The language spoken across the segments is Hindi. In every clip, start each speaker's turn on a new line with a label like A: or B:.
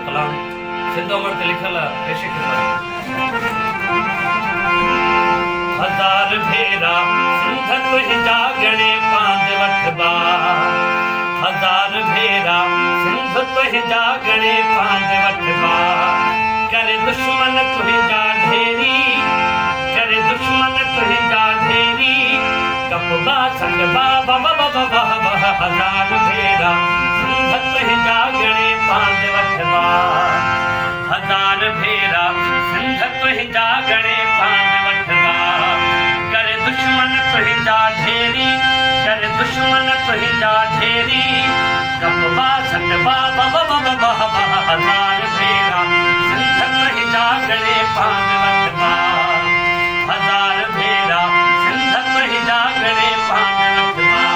A: कलाम सिंधु अमर ते लिखल पेशे खिदमत। हजार भेरा सिंध तुंहिंजा गणे पांद वठबा, हजार भेरा सिंध तुंहिंजा गणे पांद वठबा, करे दुश्मन तुंहिंजा ढेरी, करे दुश्मन तुंहिंजा ढेरी, कपबा छंडबा बाबा बाबा बाबा, हजार भेरा सिंध तुंहिंजा गणे पांद वठबा, हजार भेरा सिंध तुंहिंजा गणे पांद वठबा, करे दुश्मन तुंहिंजा ढेरी, करे दुश्मन तुंहिंजा ढेरी, कपबा छंडबा बाबा बाबा बाबा, हजार भेरा सिंध तुंहिंजा गणे पांद वठबा, हजार भेरा सिंध तुंहिंजा गणे पांद वठबा।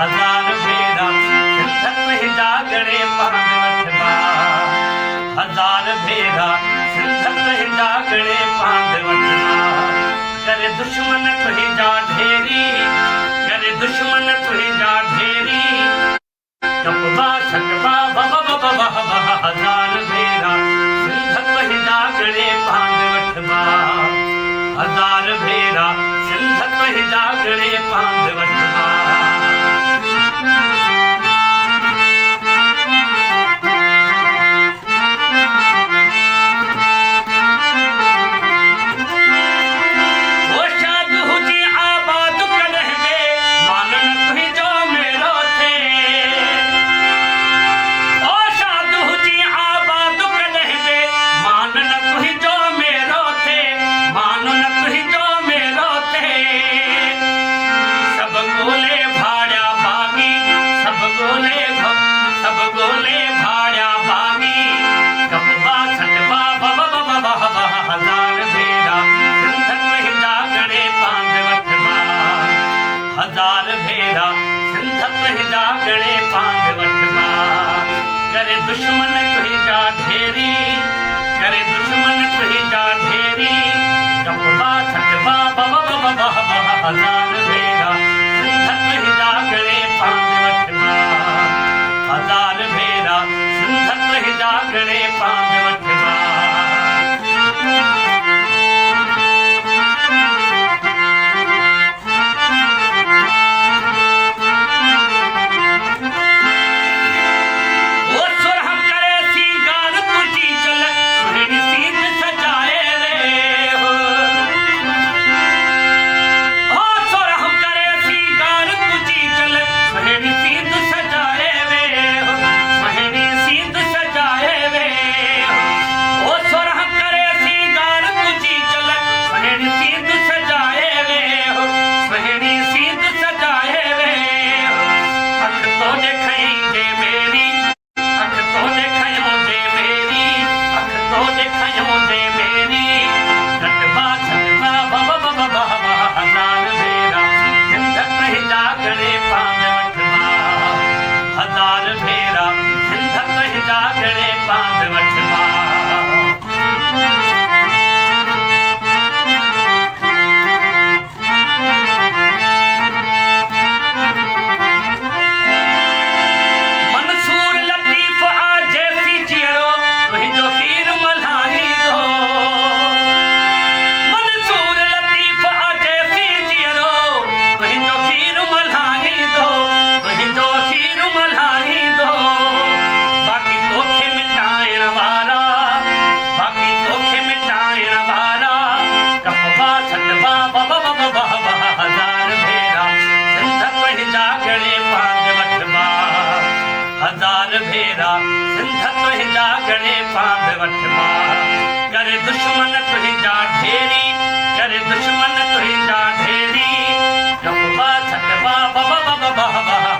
A: हजार भेरा सिंध तुंहिंजा गणे पांद वठबा, हजार भेरा सिंध तुंहिंजा गणे पांद वठबा, करे दुश्मन तुंहिंजा ढेरी, करे दुश्मन तुंहिंजा ढेरी, कपबा छंडबा बाबा बाबा बाबा, हजार भेरा सिंध तुंहिंजा गणे पांद वठबा, हजार भेरा सिंध तुंहिंजा गणे पांद वठबा। हजार भेरा सिंध तुंहिंजा गणे पांद वठबा, करे दुश्मन तुंहिंजा ढेरी, करे दुश्मन तुंहिंजा ढेरी, कपबा छंडबा बाबा बाबा बाबा, हजार भेरा सिंध तुंहिंजा गणे पांद वठबा, हजार भेरा सिंध तुंहिंजा गणे पांद वठबा। हजार भेरा सिंध तुंहिंजा गणे पांद वठबा। मंसूर लतीफ आ जैसी चियरो तुंहिंजो खीर मल्हारी दो, मंसूर लतीफ आ जैसी चियरो तुंहिंजो खीर मल्हारी दो, तुंहिंजो खीर मल्हारी दो, बाक़ी तोखे मिटाइण वारा, बाक़ी तोखे मिटाइण वारा, कपबा छंडबा बाबा बाबा बाबा, हजार भेरा सिंध तुंहिंजा गणे पांद वठबा, हजार भेरा सिंध तुंहिंजा गणे पांद वठबा, करे दुश्मन तुंहिंजा ढेरी, करे दुश्मन तुंहिंजा ढेरी रखबा छॾबा बाबा बाबा बाबा